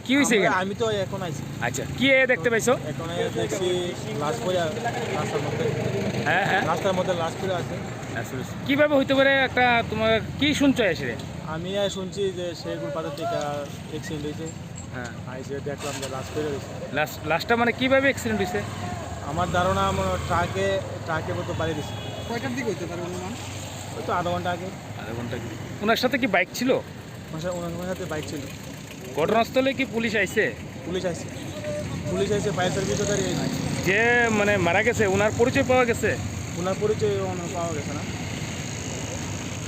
কি হইছে এখানে? আমি তো এখন আইছি। আচ্ছা, কি দেখতে পাইছো? এখন দেখছি লাশ পড়ে রাস্তার মধ্যে। হ্যাঁ হ্যাঁ, রাস্তার মধ্যে লাশ পড়ে আছে। কিভাবে হইতে পারে? একটা তোমার কি শুনছো এসে? আমি শুনছি যে শেরপুর পাতা থেকে অ্যাক্সিডেন্ট হয়েছে। হ্যাঁ, আইসে দেখলাম যে লাশ পড়ে রয়েছে। লাস্টটা মানে কিভাবে অ্যাক্সিডেন্ট হয়েছে? আমার ধারণা ট্রাকে মতো বাড়ি দিচ্ছে। কয়টার দিকে হইতে পারে অনুমান? ওই তো আধা ঘন্টা আগে। আধা ঘন্টা কি? ওনার সাথে কি বাইক ছিল? ওনার সাথে বাইক ছিল। ঘটনাস্থলে কি পুলিশ আইছে? পুলিশ আইছে ফায়ার সার্ভিসও দাঁড়িয়ে আছে। যে মানে মারা গেছে ওনার পরিচয় পাওয়া গেছে? ওনার পরিচয় পাওয়া গেছে না।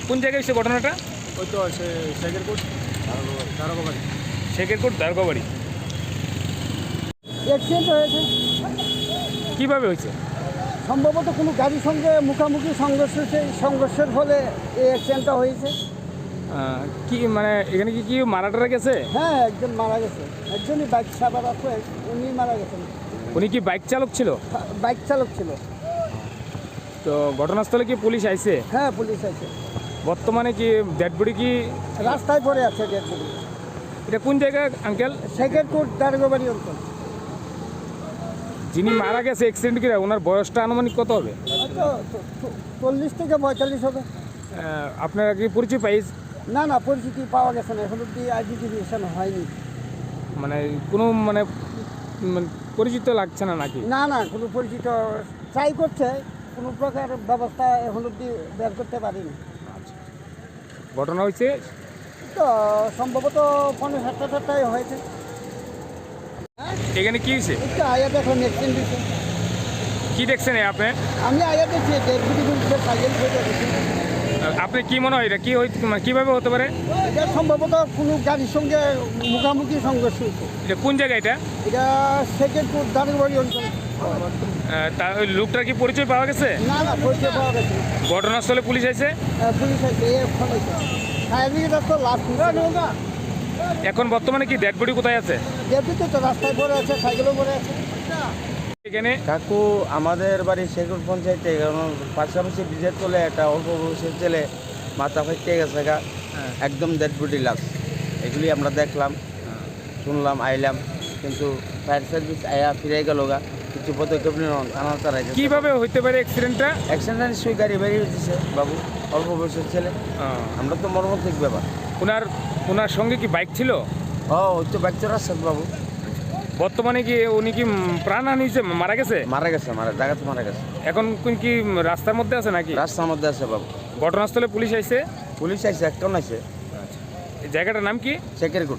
কোন জায়গায় হয়েছে ঘটনাটা? ওই তো শেখেরপুর দারোগাবাড়ি। শেখেরপুর দারোগাবাড়ি। অ্যাক্সিডেন্ট হয়েছে। কিভাবে হয়েছে? সম্ভবত কোনো গাড়ির সঙ্গে মুখোমুখি সংঘর্ষের ফলে এই অ্যাক্সিডেন্টটা হয়েছে। কি মানে এখানে কি মারা গেছে? হ্যাঁ, একজন মারা গেছে। একজনই বাইক সাবার আছে, উনি মারা গেছেন। উনি কি বাইক চালক ছিল? বাইক চালক ছিল। তো ঘটনাস্থলে কি পুলিশ আইছে? হ্যাঁ, পুলিশ আছে। বর্তমানে কি ডেড বডি কি রাস্তায় পড়ে আছে ডেড বডি। এটা কোন জায়গা আঙ্কেল? শেখেরপুর দারোগাবাড়ি অঞ্চল। যিনি মারা গেছে অ্যাক্সিডেন্ট করে ওনার বয়সটা আনুমানিক কত হবে? হয়তো 40 থেকে 45 হবে। আপনারা কি পরিচয় পাইস? না, পরিচিতি পাওয়া গেছে না, এখন অব্দি আইডেন্টিফিকেশন হয়নি। মানে কোনো পরিচিত লাগছে না নাকি? না, কোনো পরিচিত ট্রাই করছে, কোনো প্রকার ব্যবস্থা এখন অব্দি বের করতে পারিনি। ঘটনা হয়েছে তো সম্ভবত 5:30 হয়েছে। এখানে কি হয়েছে? একটু আয়া দেখলাম অ্যাক্সিডেন্ট হয়েছে। কি দেখছেন আপনি? আমি আয়া দেখছি ডেপুটি পুলিশের সাইকেল ফেলে গেছি। আপনি কি মনে হয় এটা কি কিভাবে হতে পারে? এটা সম্ভবত কোনো গাড়ির সঙ্গে মুখোমুখি সংঘর্ষ হয়েছে। এটা কোন জায়গা এটা? এটা শেখেরপুর দারোগাবাড়ি অঞ্চল। তা ওই লোকটার কি পরিচয় পাওয়া গেছে? না, পরিচয় পাওয়া গেছে। ঘটনাস্থলে পুলিশ আছে? পুলিশ আছে, ফোন আছে। ফায়ার ব্রিগেড তো লাস্ট। এখন বর্তমানে কি ডেড বডি কোথায় আছে? ডেপুটি তো রাস্তায় পড়ে আছে, সাইকেলও পড়ে আছে। এখানে কাকু আমাদের বাড়ি শেখর পঞ্চায়েতে, কারণ পাশাপাশি ব্রিজের তলে একটা অল্প বয়সের ছেলে মাথা ফাইটে গেছে গা, একদম ডেড বডি লাশ। এগুলি আমরা দেখলাম, শুনলাম, আইলাম, কিন্তু ফায়ার সার্ভিস আয়া ফিরে গেল গা, কিছু পদক্ষেপ নিল থানা তারা। কিভাবে হইতে পারে অ্যাক্সিডেন্টটা? অ্যাক্সিডেন্ট নিশ্চয়ই গাড়ি বেরিয়ে হয়েছে বাবু, অল্প বয়সের ছেলে। আমরা তো মর্মান্তিক ব্যাপার। ওনার সঙ্গে কি বাইক ছিল? ওই তো বাইক চালাচ্ছে বাবু। বর্তমানে কি উনি কি প্রাণহানি হয়েছে? মারা গেছে? জায়গাতে মারা গেছে। এখন কি রাস্তার মধ্যে আছে নাকি? রাস্তার মধ্যে আছে বাবু। ঘটনাস্থলে পুলিশ আইছে? পুলিশ আইছে, একটা আইছে। এই জায়গাটার নাম কি? শেখেরপুর।